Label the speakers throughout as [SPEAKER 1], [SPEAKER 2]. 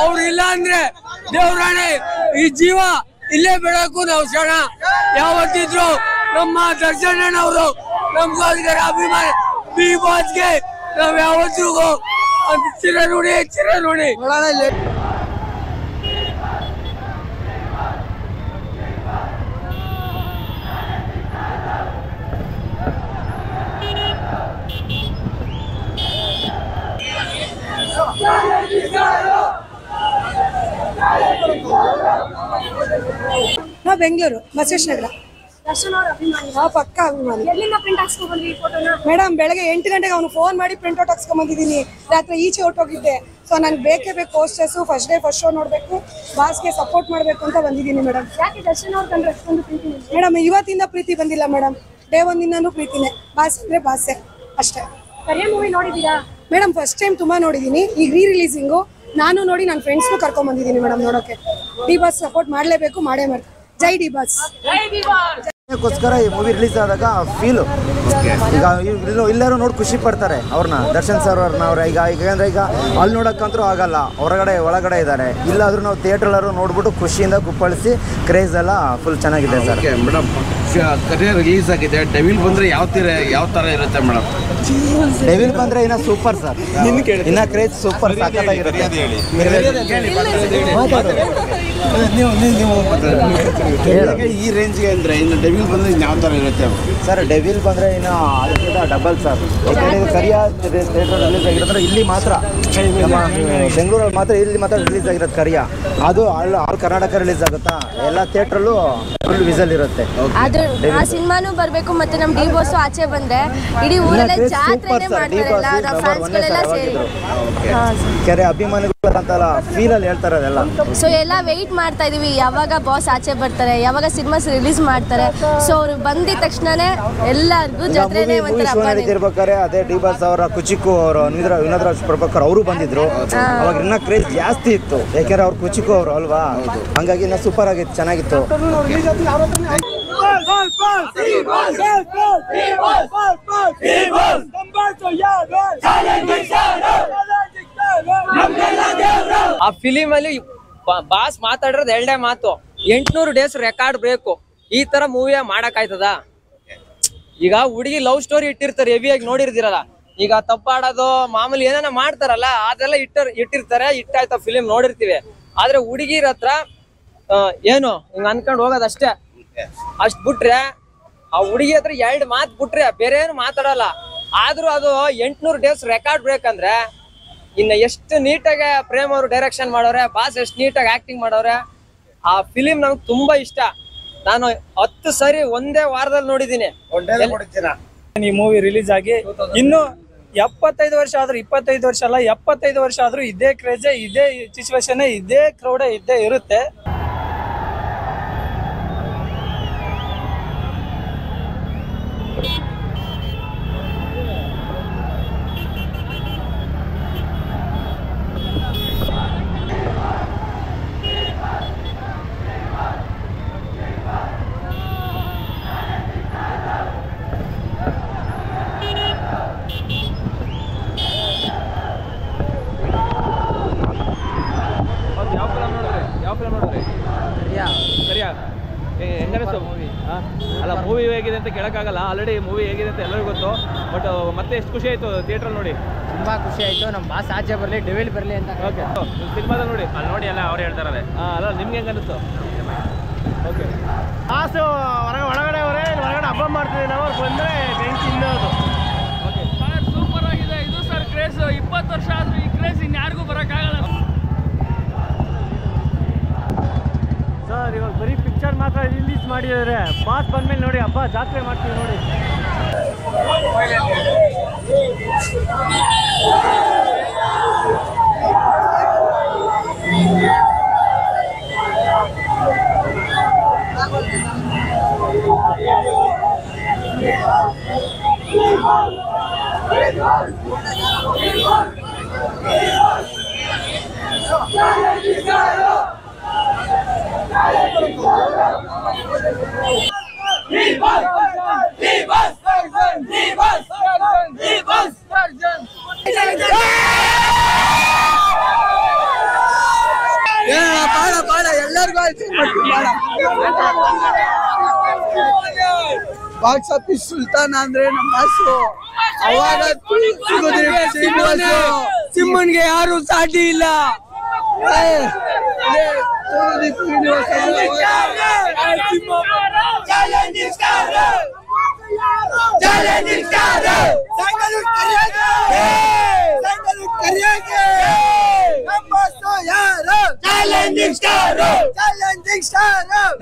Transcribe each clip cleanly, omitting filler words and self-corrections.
[SPEAKER 1] ಅವ್ರಿಲ್ಲ ಅಂದ್ರೆ ದೇವ್ರಾಣೆ ಈ ಜೀವ ಇಲ್ಲೇ ಬೆಳಕು ನಾವು ಕ್ಷಣ ಯಾವತ್ತಿದ್ರು ನಮ್ಮ ದರ್ಶನವರು ನಮ್ಗೋಸ್ಕರ ಅಭಿಮಾನ ಬಿ ಬಾಸ್ಗೆ ನಾವ್ ಯಾವತ್ತಿಗೂ ಚಿರಋಣಿ ಚಿರಋಣಿ.
[SPEAKER 2] ನಾವು ಬೆಂಗಳೂರು ಬಸವೇಶ್ವರ ನಗರ. ಪಕ್ಕ ಅಭಿಮಾನಿ. ಮೇಡಮ್ ಬೆಳಗ್ಗೆ 8 ಗಂಟೆಗೆ ಅವ್ನು ಫೋನ್ ಮಾಡಿ ಪ್ರಿಂಟ್ ಔಟ್ ಹಾಕ್ಸ್ಕೊಂಡ್ ಬಂದಿದ್ದೀನಿ. ರಾತ್ರಿ ಈಚೆ ಹೊರಟೋಗಿದ್ದೆ. ಸೊ ನನ್ಗೆ ಬೇಕೇ ಬೇಕು posters, first day first show ನೋಡ್ಬೇಕು, ಬಾಸ್ಗೆ ಸಪೋರ್ಟ್ ಮಾಡ್ಬೇಕು ಅಂತ ಬಂದಿದ್ದೀನಿ ಮೇಡಮ್. ಮೇಡಮ್ ಇವತ್ತಿಂದ ಪ್ರೀತಿ ಬಂದಿಲ್ಲ ಮೇಡಮ್, ಡೇ ಒಂದಿಂದನೂ ಪ್ರೀತಿನೇ. ಬಾಸ್ ಅಂದ್ರೆ ಬಾಸೆ ಅಷ್ಟೇ. ಮೇಡಮ್ ಫಸ್ಟ್ ಟೈಮ್ ತುಂಬಾ ನೋಡಿದೀನಿ. ಈಗ ರಿಲೀಸಿಂಗು ನಾನು ನೋಡಿ ನನ್ನ ಫ್ರೆಂಡ್ಸ್ನು ಕರ್ಕೊಂಡ್ ಬಂದಿದ್ದೀನಿ ಮೇಡಮ್ ನೋಡೋಕೆ. ಡಿ ಬಾಸ್ ಸಪೋರ್ಟ್ ಮಾಡ್ಲೇಬೇಕು, ಮಾಡೇ ಮಾಡ್ತೀನಿ. ಜೈ ಡಿ ಬಾಸ್.
[SPEAKER 3] ಗೋಸ್ಕರ ಈ ಮೂವಿ ರಿಲೀಸ್ ಆದಾಗ ಫೀಲು ಈಗ ಎಲ್ಲರೂ ನೋಡಿ ಖುಷಿ ಪಡ್ತಾರೆ ಅವ್ರನ್ನ, ದರ್ಶನ್ ಸರ್ ಅವ್ರನ್ನ. ಅವ್ರ ಈಗ ಯಾಕಂದ್ರೆ ಈಗ ಅಲ್ಲಿ ನೋಡೋಕ್ಕಂತೂ ಆಗಲ್ಲ, ಒಳಗಡೆ ಇದ್ದಾರೆ. ಇಲ್ಲಾದ್ರೂ ನಾವು ಥಿಯೇಟ್ರಲ್ಲರೂ ನೋಡ್ಬಿಟ್ಟು ಖುಷಿಯಿಂದ ಕುಪ್ಪಳಿಸಿ ಕ್ರೇಜ್ ಎಲ್ಲ ಫುಲ್ ಚೆನ್ನಾಗಿದೆ ಸರ್.
[SPEAKER 4] ಮೇಡಮ್ ಕರಿಯರ್ ರಿಲೀಸ್ ಆಗಿದೆ, ಡೆವಿಲ್ ಬಂದರೆ ಯಾವ ಥರ ಇರುತ್ತೆ ಮೇಡಮ್?
[SPEAKER 3] ಡೆವಿಲ್ ಬಂದರೆ ಇನ್ನ ಸೂಪರ್ ಸರ್, ಇನ್ನ ಕ್ರೇಜ್ ಸೂಪರ್ ಸಾಕಾಗಿರುತ್ತೆ.
[SPEAKER 4] ಈ ರೇಂಜ್ಗೆ ಅಂದರೆ ಇನ್ನು ಡೆವಿಲ್ ಬಂದರೆ ಯಾವ ಥರ ಇರುತ್ತೆ
[SPEAKER 3] ಸರ್? ಡೆವಿಲ್ ಬಂದರೆ ಇನ್ನು ಅದಕ್ಕಿಂತ ಡಬಲ್ ಸರ್. ಕರಿಯ ಥಿಯೇಟರ್ ರಿಲೀಸ್ ಆಗಿರೋದ್ರೆ ಇಲ್ಲಿ ಮಾತ್ರ, ನಮ್ಮ ಬೆಂಗಳೂರಲ್ಲಿ ಮಾತ್ರ ಇಲ್ಲಿ ಮಾತ್ರ ರಿಲೀಸ್ ಆಗಿರೋದು ಕರಿಯ. ಅದು ಆಲ್ ಕರ್ನಾಟಕ ರಿಲೀಸ್ ಆಗುತ್ತಾ, ಎಲ್ಲ ಥಿಯೇಟ್ರಲ್ಲೂ ಫುಲ್ ವಿಸಲ್ ಇರುತ್ತೆ.
[SPEAKER 5] ಆ ಸಿನಿಮಾನು ಬರಬೇಕು. ಮತ್ತೆ ನಮ್ಮ ಡಿ ಬಾಸ್ ಆಚೆ ಬಂದ್ರೆ ಇಡೀ ಊರಲ್ಲೇ ಜಾತ್ರೆನೇ ಮಾಡ್ತಾರಲ್ಲ, ಫ್ಯಾನ್ಸ್ಗಳೆಲ್ಲ ಸೇರಿ
[SPEAKER 3] ಕೆರೆ ಅಭಿಮಾನಿಗಳಂತಲ್ಲ ಫೀಲ್ ಅಲ್ಲಿ ಹೇಳ್ತಾರೆ ಅದೆಲ್ಲ.
[SPEAKER 5] ಸೊ ಎಲ್ಲ ವೆಯ್ಟ್ ಮಾಡ್ತಾ ಇದೀವಿ, ಯಾವಾಗ ಬಾಸ್ ಆಚೆ ಬರ್ತಾರೆ, ಯಾವಾಗ ಸಿನಿಮಾಸ್ ರಿಲೀಸ್ ಮಾಡ್ತಾರೆ. ಸೊ ಅವ್ರು ಬಂದಿದ ತಕ್ಷಣನೇ ಎಲ್ಲರಿಗೂ ಜಾತ್ರೆನೇ
[SPEAKER 3] ಇರ್ಬೇಕಾರೆ ಅದೇ ಡಿ ಬಾಸ್ ಅವರ ಕುಚಿಕು ಅವರು ವಿನೋದ್ ರಾಜ್ ಪ್ರಭಾಕರ್ ಅವರು ಬಂದಿದ್ರು. ಅವಾಗ ಇನ್ನ ಕ್ರೇಜ್ ಜಾಸ್ತಿ ಇತ್ತು, ಯಾಕೆಂದ್ರೆ ಅವ್ರು ಕುಚಿಕು ಅವರು ಅಲ್ವಾ, ಹಂಗಾಗಿ ಇನ್ನ ಸೂಪರ್ ಆಗಿತ್ತು, ಚೆನ್ನಾಗಿತ್ತು.
[SPEAKER 1] ಆ ಫಿಲಿಮ್ ಅಲ್ಲಿ ಬಾಸ್ ಮಾತಾಡಿರೋದು 2 ಮಾತು, 800 ಡೇಸ್ ರೆಕಾರ್ಡ್ ಬೇಕು. ಈ ತರ ಮೂವಿ ಮಾಡಕ್ ಆಯ್ತದ? ಈಗ ಹುಡುಗಿ ಲವ್ ಸ್ಟೋರಿ ಇಟ್ಟಿರ್ತಾರೆ, ಹೆವಿಯಾಗಿ ನೋಡಿರ್ತೀರಲ್ಲ. ಈಗ ತಪ್ಪಾಡೋದು ಮಾಮೂಲಿ ಏನೇನ ಮಾಡ್ತಾರಲ್ಲ, ಅದೆಲ್ಲ ಇಟ್ಟಿರ್ತಾರೆ, ಇಟ್ಟಾಯ್ತ ಫಿಲಿಮ್ ನೋಡಿರ್ತೀವಿ. ಆದ್ರೆ ಹುಡುಗಿರ ಹತ್ರ ಏನು ಹಿಂಗ ಅನ್ಕೊಂಡ್ ಹೋಗೋದಷ್ಟೇ. ಅಷ್ಟ್ ಬಿಟ್ರೆ ಆ ಹುಡುಗಿ ಹತ್ರ 2 ಮಾತು ಬಿಟ್ರೆ ಬೇರೆ ಏನು ಮಾತಾಡಲ್ಲ. ಆದ್ರೂ ಅದು 800 ಡೇಸ್ ರೆಕಾರ್ಡ್ ಬೇಕಂದ್ರೆ ಇನ್ನ ಎಷ್ಟು ನೀಟಾಗಿ ಪ್ರೇಮ್ ಅವರು ಡೈರೆಕ್ಷನ್ ಮಾಡೋರೆ, ಬಾಸ್ ಎಷ್ಟು ನೀಟಾಗಿ ಆಕ್ಟಿಂಗ್ ಮಾಡೋರೆ. ಆ ಫಿಲಿಮ್ ನಮ್ಗೆ ತುಂಬಾ ಇಷ್ಟ. ನಾನು 10 ಸರಿ ಒಂದೇ ವಾರದಲ್ಲಿ ನೋಡಿದ್ದೀನಿ.
[SPEAKER 6] ಈ ಮೂವಿ ರಿಲೀಸ್ ಆಗಿ ಇನ್ನು 75 ವರ್ಷ ಆದ್ರೂ, 25 ವರ್ಷ ಅಲ್ಲ 75 ವರ್ಷ ಆದ್ರೂ ಇದೇ ಕ್ರೇಜ್, ಇದೇ ಸಿಚುವೇಶನ್, ಇದೇ ಕ್ರೌಡ್ ಇದ್ದೇ ಇರುತ್ತೆ.
[SPEAKER 7] ಅಲ್ಲ ಮೂವಿ ಹೇಗಿದೆ ಅಂತ ಕೇಳೋಕ್ಕಾಗಲ್ಲ, ಆಲ್ರೆಡಿ ಮೂವಿ ಹೇಗಿದೆ ಅಂತ ಎಲ್ಲರಿಗೂ ಗೊತ್ತು. ಬಟ್ ಮತ್ತೆ ಎಷ್ಟು ಖುಷಿ ಆಯಿತು ಥಿಯೇಟ್ರಲ್ಲಿ ನೋಡಿ?
[SPEAKER 8] ತುಂಬ ಖುಷಿ ಆಯಿತು. ನಮ್ಮ ಬಾಸ್ ಆಚೆ ಬರಲಿ, ಡೆವಿಲ್ ಬರಲಿ ಅಂತ.
[SPEAKER 7] ಓಕೆ, ಸಿನಿಮಾದ ನೋಡಿ ಅಲ್ಲಿ ನೋಡಿ ಎಲ್ಲ ಅವ್ರು ಹೇಳ್ತಾರಲ್ಲ. ಅಲ್ಲ ನಿಮ್ಗೆ ಹೆಂಗೆ ಅನ್ನಿಸ್ತು? ಓಕೆ,
[SPEAKER 6] ಬಾಸು ಒಳಗಡೆ ಹಬ್ಬ ಮಾಡ್ತೀವಿ ನಾವು, ಬಂದರೆ ಬೆಂಚ್ ಇನ್ನೋದು.
[SPEAKER 7] ಓಕೆ
[SPEAKER 9] ಸರ್ ಸೂಪರ್ ಆಗಿದೆ ಇದು ಸರ್. ಕ್ರೇಜ್ 20 ವರ್ಷ ಆದ್ರೂ ಈ ಕ್ರೇಜ್ ಇನ್ಯಾರಿಗೂ ಬರೋಕ್ಕಾಗಲ್ಲ
[SPEAKER 6] ಸರ್. ಇವಾಗ ಬರೀ ಪಿಕ್ಚರ್ ಮಾತ್ರ ರಿಲೀಸ್ ಮಾಡಿದ್ದಾರೆ. ಬಾಸ್ ಬಂದ್ಮೇಲೆ ನೋಡಿ ಹಬ್ಬ ಜಾತ್ರೆ ಮಾಡ್ತೀವಿ ನೋಡಿ.
[SPEAKER 10] ಬಾಕ್ಸ್ ಆಫೀಸ್ ಸುಲ್ತಾನ ಅಂದ್ರೆ ನಮ್ಮ ಬಾಸು. ಅವಾಗ ಸಿಮ್ಮನ್ಗೆ ಯಾರು ಸಾಟಿ ಇಲ್ಲ.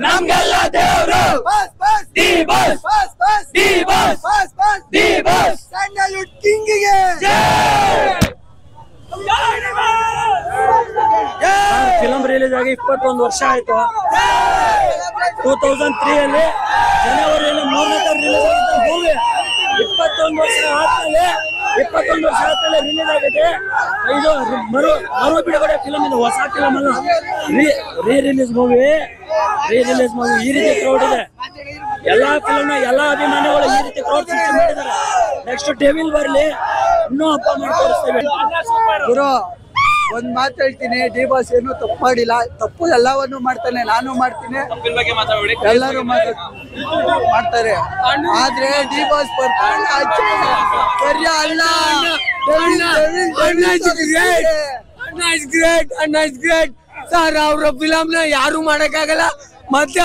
[SPEAKER 10] ನಮ್ಗೆಲ್ಲ ದೇವ್ರು ಸ್ಯಾಂಡಲ್ವುಡ್ ಕಿಂಗಿಗೆ
[SPEAKER 6] ಫಿಲಂ ರಿಲೀಸ್ ಆಗಿ 21 ವರ್ಷ ಆಯ್ತು. 2003 ಅಲ್ಲಿ ಜನವರಿಯಲ್ಲಿ 3ನೇ ತಾರೀಕು ರಿಲೀಸ್ ಆಗಿದ್ದ ಮೂವಿ 21 ವರ್ಷ ಆದ್ಮೇಲೆ ರಿಲೀಸ್ ಆಗಿದೆ. ಇದು ಮರು ಬಿಡುಗಡೆ ಫಿಲಂ, ಇದು ಹೊಸ ಫಿಲಂ ಅಲ್ಲ, ರೀ ರಿಲೀಸ್ ಮೂವಿ. ಈ ರೀತಿ ಕ್ರೌಡ್ ಇದೆ. ಎಲ್ಲಾ ಫಿಲಂನ ಎಲ್ಲಾ ಅಭಿಮಾನಿಗಳು ಈ ರೀತಿ ಕ್ರೌಡ್ ಸೃಷ್ಟಿ ಮಾಡಿದ್ದಾರೆ. ನೆಕ್ಸ್ಟ್ ಡೆವಿಲ್ ಬರ್ಲಿ, ಇನ್ನೂ ಹಬ್ಬ ಮಾಡಿ ತೋರಿಸ್ತೇವೆ.
[SPEAKER 10] ಗುರು ಒಂದ್ ಮಾತು ಹೇಳ್ತೀನಿ, ಡಿ ಬಾಸ್ ಏನು ತಪ್ಪು ಮಾಡಿಲ್ಲ. ತಪ್ಪು ಎಲ್ಲವನ್ನು ಮಾಡ್ತಾನೆ, ನಾನು ಮಾಡ್ತೀನಿ, ಎಲ್ಲರೂ ಮಾಡ್ತಾರೆ. ಆದ್ರೆ ಡಿ ಬಾಸ್
[SPEAKER 6] ಗ್ರೇಟ್ ಸರ್. ಅವ್ರ ಫಿಲಮ್ ನ ಯಾರು ಮಾಡಕ್ಕಾಗಲ್ಲ, ಮತ್ತೆ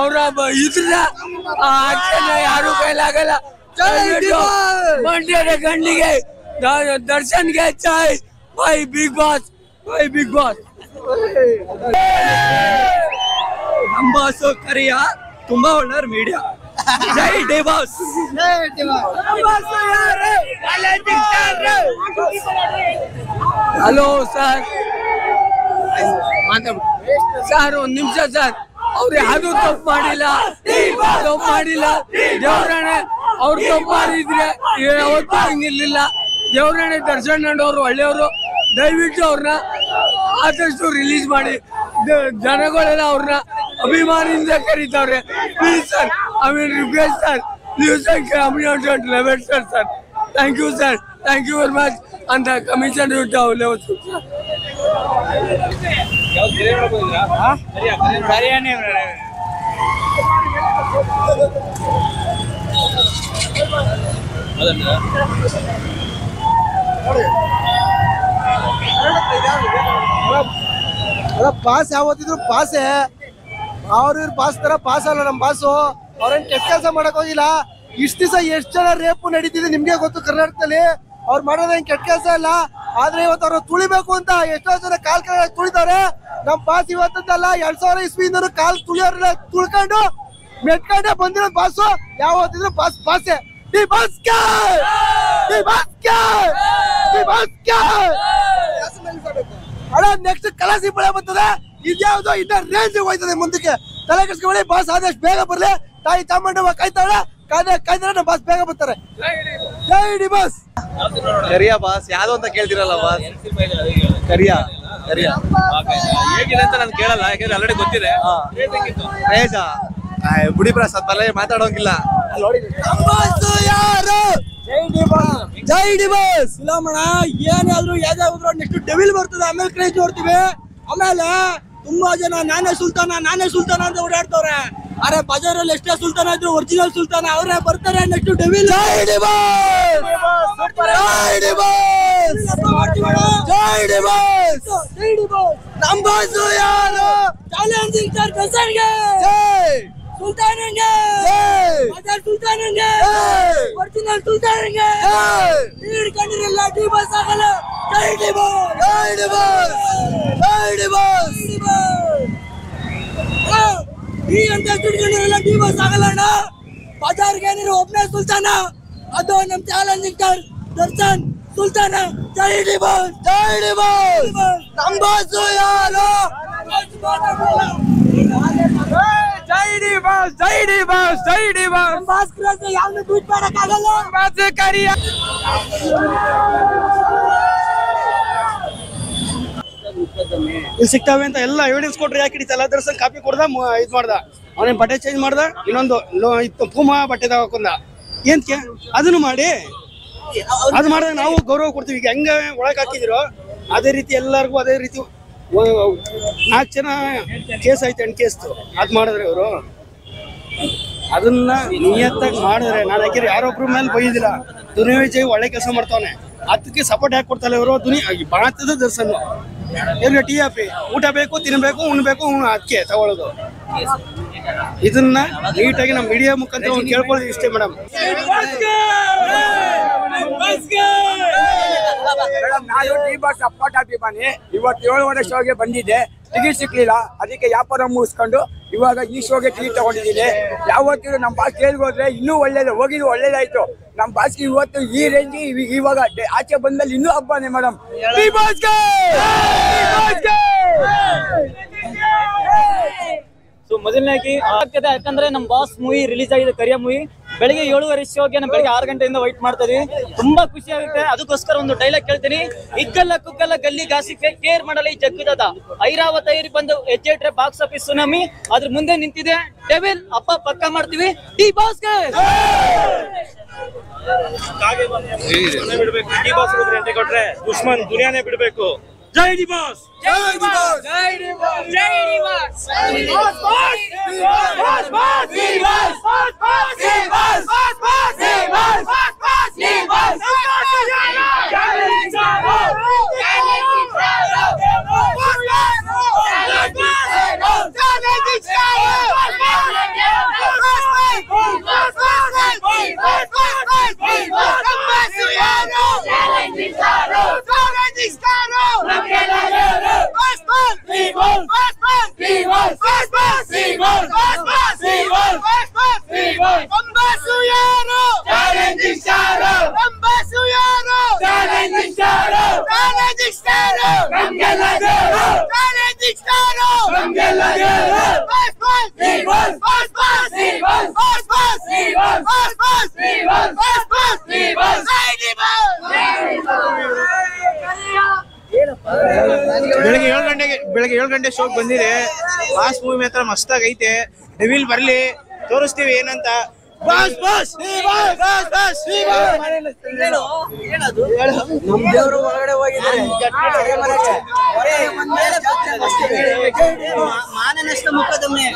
[SPEAKER 6] ಅವ್ರ ಇದ್ರ ಆಕ್ಷನ್ ಯಾರು ಕೈಲಾಗಲ್ಲ. ಮಂಡ್ಯದ ಗಂಡಿಗೆ ದರ್ಶನ್ಗೆ ಚಾಯ್ ಬೈ ಬಿಗ್ ಬಾಸ್. ನಮ್ಮ ಬಾಸು ಕರಿಯ ತುಂಬಾ ಒಳ್ಳೆಯ ಮೀಡಿಯಾ. ಜೈ D boss. Hello sir, sir ಒಂದ್ ನಿಮಿಷ ಸರ್. ಅವ್ರು ಯಾರು ತಪ್ಪು ಮಾಡಿಲ್ಲ. ದೇವರಾಣೆ ಅವ್ರು ತಪ್ಪು ಮಾಡಿದ್ರೆ ಯಾವತ್ತೂ ಹಂಗಿರ್ಲಿಲ್ಲ. ದೇವರಾಣೆ ದರ್ಶನ್ ಅವರು ಒಳ್ಳೆಯವರು. ದಯವಿಟ್ಟು ಅವ್ರನ್ನ ಆದಷ್ಟು ರಿಲೀಸ್ ಮಾಡಿ. ಜನಗಳೆಲ್ಲ ಅವ್ರನ್ನ ಅಭಿಮಾನಿಯಿಂದ ಕರೀತಾವ್ರೆ. Please sir, I mean request sir, news and community level sir. Thank you sir, thank you very much. ಅಂತ ಕಮಿಷನ್
[SPEAKER 10] ಪಾಸ್ ಯಾವತ್ತಿದ್ರು ಪಾಸೇ. ಅವ್ರ ಪಾಸ್ ತರ ಪಾಸ್ ಅಲ್ಲ ನಮ್ ಬಾಸು. ಅವ್ರೇನ್ ಕೆಟ್ಟ ಕೆಲಸ ಮಾಡಕ್ ಹೋಗಿಲ್ಲ. ಇಷ್ಟ ದಿವಸ ಎಷ್ಟ್ ಜನ ರೇಪು ನಡೀತಿದೆ ನಿಮ್ಗೆ ಗೊತ್ತು ಕರ್ನಾಟಕದಲ್ಲಿ. ಅವ್ರು ಮಾಡೋದೇನ್ ಕೆಟ್ಟ ಕೆಲಸ ಇಲ್ಲ. ಆದ್ರೆ ಇವತ್ತು ಅವ್ರು ತುಳಿಬೇಕು ಅಂತ ಎಷ್ಟೋ ಜನ ಕಾಲ್ ತುಳಿತಾರೆ. ನಮ್ ಪಾಸ್ ಇವತ್ತಲ್ಲ, 2000 ಇಸ್ವಿಯಿಂದನೂ ಕಾಲ್ ತುಳಿಯೋರೆಲ್ಲ ತುಳ್ಕೊಂಡು ಮೆಟ್ಕೊಂಡೆ ಬಂದಿರೋ ಬಾಸು. ಯಾವತ್ತಿದ್ರು ಪಾಸೆ. ಅಲ್ಲ, ನೆಕ್ಸ್ಟ್ ಕಲಾಸಿ ಬಳೆ ಬರ್ತದೆ. ಇದ್ಯಾವ್ದು ಇನ್ನ ರೇಂಜ್ ಹೋಯ್ತದೆ ಮುಂದಕ್ಕೆ. ತಲೆ ಕೆಡಿಸ್ಕೊಳ್ಳಿ, ಬಾಸ್ ಆದಷ್ಟು ಬೇಗ ಬರ್ಲಿ. ತಾಯಿ ಚಾಮುಂಡವ್ವ ಕಾಯ್ತಾಳೆ, ಕಾಯ್ತಾರೆ ನಮ್ಮ ಬಾಸ್ ಬೇಗ ಬರ್ತಾರೆ. ಜೈ ಡಿ ಬಾಸ್.
[SPEAKER 3] ಕರಿಯಾ ಬಾಸ್ ಯಾವ್ದು ಅಂತ ಕೇಳ್ತಿರಲ್ಲ ಬಾಸ್. ಕರಿಯಾ
[SPEAKER 7] ಹೇಗಿದೆ ಅಂತ ನಾನು ಕೇಳಲ್ಲ, ಯಾಕಂದ್ರೆ ಆಲ್ರೆಡಿ ಗೊತ್ತಿದೆ.
[SPEAKER 3] ಕ್ರೇಜ ಬುಡಿ ಪ್ರಸಾದ್ ಬಲ್ಲ ಮಾತಾಡೋಂಗಿಲ್ಲ.
[SPEAKER 10] ಜೈ ಡಿ ಬಾಸ್ ಫಿಲಮಣ. ಏನಾದ್ರು ಯಾವ್ದಾದ್ರು ನೆಕ್ಸ್ಟ್ ಡೆವಿಲ್ ಬರ್ತದೆ, ಆಮೇಲೆ ಕ್ರೇಜ್ ನೋಡ್ತೀವಿ. ಆಮೇಲೆ ತುಂಬಾ ಜನ ನಾನೇ ಸುಲ್ತಾನ ಅಂತ ಓಡಾಡ್ತವ್ರೆ. ಅರೆ ಬಜಾರಲ್ಲಿ ಎಷ್ಟೇ ಸುಲ್ತಾನ ಇದ್ರು ಒರಿಜಿನಲ್ ಸುಲ್ತಾನ ಅವರೇ ಬರ್ತಾರೆ. Next devil. ನಮ್ ಬಾಸು ಯಾರು? ಚಾಲೆಂಜಿಂಗ್ ಸ್ಟಾರ್ ದರ್ಶನ್ಗೆ, ಸುಲ್ತಾನಂಗೆ, ಬಜಾರ್ ಸುಲ್ತಾನಂಗೆ, ಒರಿಜಿನಲ್ ಸುಲ್ತಾನಂಗೆ ಹಿಡ್ಕೊಂಡಿರಲ್ಲ. ಡಿ ಬಾಸ್ ಆಗಲ್ಲ. ಜೈ ಡಿ ಬಾಸ್. ಈ ಅಂತ ಹಿಡ್ಕೊಂಡಿರಲ್ಲ. ಡಿ ಬಾಸ್ ಆಗಲ್ಲ ಅಣ್ಣ. ಬಜಾರ್ಗೆ ಏನಿರೋ ಒಬ್ಬನೇ ಸುಲ್ತಾನ, ಅದು ನಮ್ ಚಾಲೆಂಜಿಂಗ್ ಸ್ಟಾರ್ ದರ್ಶನ್ ಸುಲ್ತಾನ. ಜೈ ಡಿ ಬಾಸ್. ನಮ್ ಬಾಸು ಯಾರು? ಜೈ ಡಿ ಬಾಸ್. ಭಾಸ್ಕರ್ ಯಾವ್ದು ಟ್ವೀಟ್ ಮಾಡಕ್ಕಾಗಲ್ಲ.
[SPEAKER 6] ಇಲ್ಲಿ ಸಿಗ್ತಾವೆ ಅಂತ ಎಲ್ಲ ಎವಿಡೆನ್ಸ್ ಕೊಟ್ರೆ ಯಾಕೆ ಹಿಡಿತಲ್ಲ ದರ್ಶನ್ ಕಾಪಿ ಕೊಡ್ದ ಇದು ಮಾಡ್ದ ಅವನೇನ್ ಬಟ್ಟೆ ಚೇಂಜ್ ಮಾಡ್ದ ಇನ್ನೊಂದು ಇತ್ತು ಪೂಮಾ ಬಟ್ಟೆ ಹಾಕೊಂಡ ಏನ್ಕೆ ಅದನ್ನು ಮಾಡಿ ಅದು ಮಾಡಿದಾಗ ನಾವು ಗೌರವ ಕೊಡ್ತೀವಿ. ಈಗ ಹೆಂಗ ಒಳಗೆ ಹಾಕಿದಿರೋ ಅದೇ ರೀತಿ ಎಲ್ಲರಿಗೂ ಅದೇ ರೀತಿ 4 ಜನ ಕೇಸ್ ಆಯ್ತು, 8 ಕೇಸ್ ಅದ್ ಮಾಡಿದ್ರೆ ಇವರು ಅದನ್ನ ನಿಯತ್ತಾಗಿ ಮಾಡಿದ್ರೆ ನಾನು ಯಾಕೆ ಯಾರೊಬ್ರ ಮೇಲೆ ಬೈದಿಲ್ಲ. ದುನಿಯಾ ವಿಜಯ್ ಒಳ್ಳೆ ಕೆಲಸ ಮಾಡ್ತಾವನೆ, ಅದಕ್ಕೆ ಸಪೋರ್ಟ್ ಯಾಕೆ ಕೊಡ್ತಾಳೆ ಇವರು? ಬಾತದ ದರ್ಶನ್ ಎಲ್ಲ TRP ಊಟ ಬೇಕು, ತಿನ್ಬೇಕು, ಉಣ್ಬೇಕು, ಅದಕ್ಕೆ ತಗೊಳ್ಳೋದು. ಇದನ್ನ ನೀಟಾಗಿ ನಮ್ಮ ಮೀಡಿಯಾ ಮುಖಾಂತರ ಕೇಳ್ಕೊಳ್ಳೋದು ಇಷ್ಟೇ ಮೇಡಮ್.
[SPEAKER 11] ನಾನು ಡಿ-ಬಾಸ್ ಸಪೋರ್ಟ್ ಅಭಿಮಾನಿ. ಇವತ್ತು 7 ಶೋಗೆ ಬಂದಿದ್ದೆ, ಟಿಕೆಟ್ ಸಿಕ್ಲಿಲ್ಲ, ಅದಕ್ಕೆ ವ್ಯಾಪಾರ ಮುಗಿಸ್ಕೊಂಡು ಇವಾಗ ಈ ಶೋಗೆ ಟಿಕೆಟ್ ತಗೊಂಡಿದ್ದೀನಿ. ಯಾವತ್ತಿಗೂ ನಮ್ಮ ಬಾಸ್ ಕೇಳ್ಬೋದ್ರೆ ಇನ್ನೂ ಒಳ್ಳೇದು, ಹೋಗಿದ್ದು ಒಳ್ಳೇದಾಯ್ತು. ನಮ್ಮ ಬಾಸ್ಗೆ ಇವತ್ತು ಈ ರೇಂಜ್ ಇವಾಗ ಆಚೆ ಬಂದಲ್ಲಿ ಇನ್ನೂ ಹಬ್ಬನೇ ಮೇಡಮ್.
[SPEAKER 12] ಸೊ ಮೊದಲನೇಗಿ ಆಗ್ತದೆ, ಯಾಕಂದ್ರೆ ನಮ್ಮ ಬಾಸ್ ಮೂವಿ ರಿಲೀಸ್ ಆಗಿದೆ, ಕರಿಯ ಮೂವಿ. ಬೆಳಿಗ್ಗೆ 7:30 ಶೋಗೆ ನಾವು ಬೆಳಿಗ್ಗೆ 6 ಗಂಟೆಯಿಂದ ವೈಟ್ ಮಾಡ್ತಾ ಇದೀವಿ. ತುಂಬಾ ಖುಷಿ ಆಗುತ್ತೆ. ಅದಕ್ಕೋಸ್ಕರ ಒಂದು ಡೈಲಾಗ್ ಕೇಳ್ತೀನಿ, ಇಕ್ಕಲ್ಲ ಕುಕ್ಕಲ್ಲ ಗಲ್ಲಿ ಗಾಸಿಫೆ ಕೇರ್ ಮಾಡಲ್ಲ ಈ ಜಗ್ಗದ ಐರಾವತ ಏರಿ ಬಂದು ಹೆಜ್ಜೆ ಇಟ್ರೆ ಬಾಕ್ಸ್ ಆಫೀಸ್ ಸುನಾಮಿ, ಅದ್ರ ಮುಂದೆ ನಿಂತಿದೆ ಡೆವಿಲ್ ಅಪ್ಪ ಪಕ್ಕ ಮಾಡ್ತೀವಿ ಡಿ ಬಾಸ್ಗೆ.
[SPEAKER 7] ಬಿಡ್ಬೇಕು, ಡಿ ಬಾಸ್ ಎಂಟ್ರಿ ಕೊಟ್ರೆ ದುಶ್ಮನ್ ದುನಿಯಾನೇ ಬಿಡ್ಬೇಕು. ಜೈ ಡಿ ಬಾಸ್, ಜೈ ಡಿ ಬಾಸ್, ಜೈ ಡಿ ಬಾಸ್, ಜೈ D boss, D boss, D boss, D boss, D boss, D boss, D boss,
[SPEAKER 13] ಬೆಳಗ್ಗೆ 7 ಗಂಟೆ ಶೋಕ್ ಬಂದಿದೆ. ಬಾಸ್ ಮೂವಿ ಮಾತ್ರ ಮಸ್ತಾಗಿ ಐತೆ. ಡೆವಿಲ್ ಬರ್ಲಿ, ತೋರಿಸ್ತೀವಿ ಏನಂತ. ಬಾಸ್ ಬಾಸ್
[SPEAKER 1] ನಮ್ ದೇವರು ಒಳಗಡೆ ಹೋಗಿದ್ದಾರೆ. ಮಾನನಷ್ಟ ಮುಖದೊಮ್ಮೆ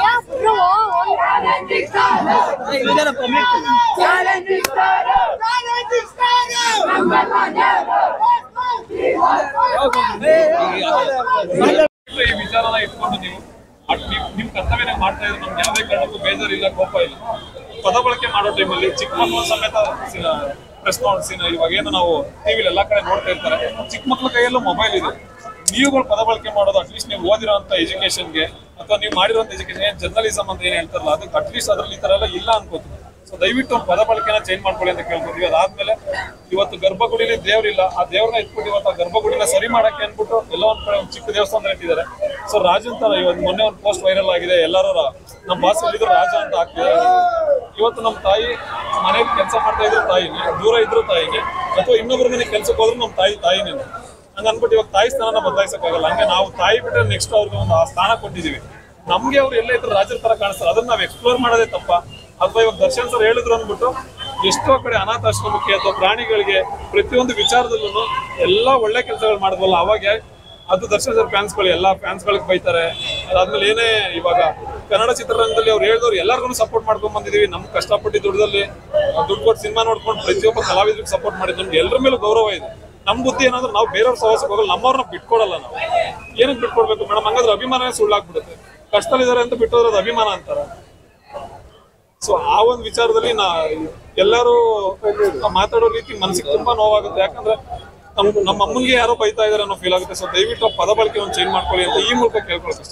[SPEAKER 14] ಈ ವಿಚಾರನ ಇಟ್ಕೊಂಡು ನೀವು ನಿಮ್ ಕರ್ತವ್ಯ ಮಾಡ್ತಾ ಇದ್ರೆ ನಮ್ಗೆ ಯಾವುದೇ ಕಾರಣಕ್ಕೂ ಬೇಜಾರಿಲ್ಲ, ಕೋಪ ಇಲ್ಲ. ಪದ ಬಳಕೆ ಮಾಡೋ ಟೈಮಲ್ಲಿ ಚಿಕ್ಕ ಮಕ್ಕಳು ಸಮೇತ ಪ್ರೆಸ್ ನೋಡ್ಸಿನ ಇವಾಗ ಏನು ನಾವು ಟಿವಿಲಿ ಎಲ್ಲಾ ಕಡೆ ನೋಡ್ತಾ ಇರ್ತಾರೆ, ಚಿಕ್ಕ ಮಕ್ಳ ಕೈಯಲ್ಲೂ ಮೊಬೈಲ್ ಇದೆ. ನೀವುಗಳು ಪದ ಬಳಕೆ ಮಾಡೋದು ಅಟ್ಲೀಸ್ಟ್ ನೀವು ಓದಿರೋಂಥ ಎಜುಕೇಶನ್ಗೆ ಅಥವಾ ನೀವು ಮಾಡಿರೋಂಥ ಎಜುಕೇಶನ್ ಜರ್ನಲಿಸಮ್ ಅಂತ ಏನ್ ಹೇಳ್ತಾರಲ್ಲ, ಅದಕ್ಕೆ ಅಟ್ಲೀಸ್ಟ್ ಅದ್ರಲ್ಲಿ ಈ ತರ ಎಲ್ಲ ಇಲ್ಲ ಅನ್ಕೋತೀನಿ. ಸೊ ದಯವಿಟ್ಟು ಒಂದು ಪದ ಬಳಕೆನ ಚೇಂಜ್ ಮಾಡ್ಕೊಳ್ಳಿ ಅಂತ ಕೇಳ್ಕೊತೀವಿ. ಅದಾದ್ಮೇಲೆ ಇವತ್ತು ಗರ್ಭಗುಡಿಲಿ ದೇವ್ರಿಲ್ಲ, ಆ ದೇವ್ರನ್ನ ಇಟ್ಬಿಟ್ಟು ಇವತ್ತು ಆ ಗರ್ಭಗುಡಿನ ಸರಿ ಮಾಡಕ್ಕೆ ಅನ್ಬಿಟ್ಟು ಎಲ್ಲ ಒಂದ್ ಕಡೆ ಒಂದು ಚಿಕ್ಕ ದೇವಸ್ಥಾನ ಇಟ್ಟಿದ್ದಾರೆ. ಸೊ ರಾಜ ಅಂತ ಇವತ್ತು ಮೊನ್ನೆ ಒಂದು ಪೋಸ್ಟ್ ವೈರಲ್ ಆಗಿದೆ, ಎಲ್ಲರೂ ನಮ್ಮ ಬಾಸ್ ಎಲ್ಲಿದ್ರು ರಾಜ ಅಂತ ಹಾಕ್ತಿದ್ದಾರೆ. ಇವತ್ತು ನಮ್ಮ ತಾಯಿ ಮನೆಗೆ ಕೆಲಸ ಮಾಡ್ತಾ ಇದ್ರು ತಾಯಿನೇ, ದೂರ ಇದ್ರು ತಾಯಿಗೆ, ಅಥವಾ ಇನ್ನೊಬ್ರ ಮನೆಗೆ ಕೆಲ್ಸಕ್ಕೆ ಹೋದ್ರು ನಮ್ಮ ತಾಯಿನೇ. ಹಂಗ ಅನ್ಬಿಟ್ಟು ಇವಾಗ ತಾಯಿ ಸ್ಥಾನನ ಬದಲಾಯಿಸಕ್ಕಾಗಲ್ಲ. ಹಂಗೆ ನಾವು ತಾಯಿ ಬಿಟ್ಟರೆ ನೆಕ್ಸ್ಟ್ ಅವ್ರಿಗೆ ಒಂದು ಆ ಸ್ಥಾನ ಕೊಟ್ಟಿದೀವಿ. ನಮ್ಗೆ ಅವ್ರು ಎಲ್ಲ ಇದ್ರು ರಾಜರ ತರ ಕಾಣಿಸ್ತಾರೆ, ಅದನ್ನ ನಾವು ಎಕ್ಸ್ಪ್ಲೋರ್ ಮಾಡೋದೇ ತಪ್ಪ. ಅಥವಾ ಇವಾಗ ದರ್ಶನ್ ಸರ್ ಹೇಳಿದ್ರು ಅಂದ್ಬಿಟ್ಟು ಎಷ್ಟೋ ಕಡೆ ಅನಾಥಾಶ್ರಮಕ್ಕೆ ಅಥವಾ ಪ್ರಾಣಿಗಳಿಗೆ ಪ್ರತಿಯೊಂದು ವಿಚಾರದಲ್ಲೂ ಎಲ್ಲ ಒಳ್ಳೆ ಕೆಲಸಗಳು ಮಾಡಿದ್ವಲ್ಲ, ಅವಾಗ ಅದು ದರ್ಶನ್ ಸರ್ ಫ್ಯಾನ್ಸ್ಗಳು ಎಲ್ಲ ಫ್ಯಾನ್ಸ್ಗಳಿಗೆ ಬೈತಾರೆ. ಅದಾದ್ಮೇಲೆ ಏನೇ ಇವಾಗ ಕನ್ನಡ ಚಿತ್ರರಂಗದಲ್ಲಿ ಅವ್ರು ಹೇಳಿದವ್ರು ಎಲ್ಲರಿಗೂ ಸಪೋರ್ಟ್ ಮಾಡ್ಕೊಂಡ್ ಬಂದಿದೀವಿ. ನಮ್ಗೆ ಕಷ್ಟಪಟ್ಟು ದುಡ್ಡಲ್ಲಿ ದುಡ್ಡು ಕೊಟ್ಟು ಸಿನಿಮಾ ನೋಡ್ಕೊಂಡು ಪ್ರತಿಯೊಬ್ಬ ಕಲಾವಿದರಿಗೆ ಸಪೋರ್ಟ್ ಮಾಡಿದ್ ನಮ್ಗೆ ಎಲ್ಲರ ಮೇಲೂ ಗೌರವ ಇದೆ. ನಮ್ ಬುದ್ಧಿ ಏನಾದ್ರು ನಾವು ಬೇರೆಯವ್ರ ಸಹವಾಸಕ್ಕೆ ಹೋಗಲ್ಲ, ನಮ್ಮವ್ರನ್ನ ಬಿಟ್ಕೊಡಲ್ಲ. ನಾವು ಏನಕ್ಕೆ ಬಿಟ್ಕೊಡ್ಬೇಕು ಮೇಡಮ್? ಹಂಗಾದ್ರೆ ಅಭಿಮಾನನೇ ಸುಳ್ಳಾಗ್ಬಿಡುತ್ತೆ. ಕಷ್ಟದಲ್ಲಿದ್ದಾರೆ ಅಂತ ಬಿಟ್ಟೋದ್ರೆ ಅದು ಅಭಿಮಾನ ಅಂತಾರ. ಸೊ ಆ ಒಂದು ವಿಚಾರದಲ್ಲಿ ಎಲ್ಲರೂ ಮಾತಾಡೋ ರೀತಿ ಮನಸ್ಸಿಗೆ ತುಂಬಾ ನೋವಾಗುತ್ತೆ. ಯಾಕಂದ್ರೆ ನಮ್ಮ ಅಮ್ಮನಿಗೆ ಯಾರೋ ಬೈತಾ ಇದಾರೆ ಅನ್ನೋ ಫೀಲ್ ಆಗುತ್ತೆ. ಸೊ ದಯವಿಟ್ಟು ಪದ ಬಳಕೆ ಒಂದು ಚೇಂಜ್ ಮಾಡ್ಕೊಳ್ಳಿ ಅಂತ ಈ ಮೂಲಕ ಕೇಳ್ಕೊಳ್ತೀವಿ.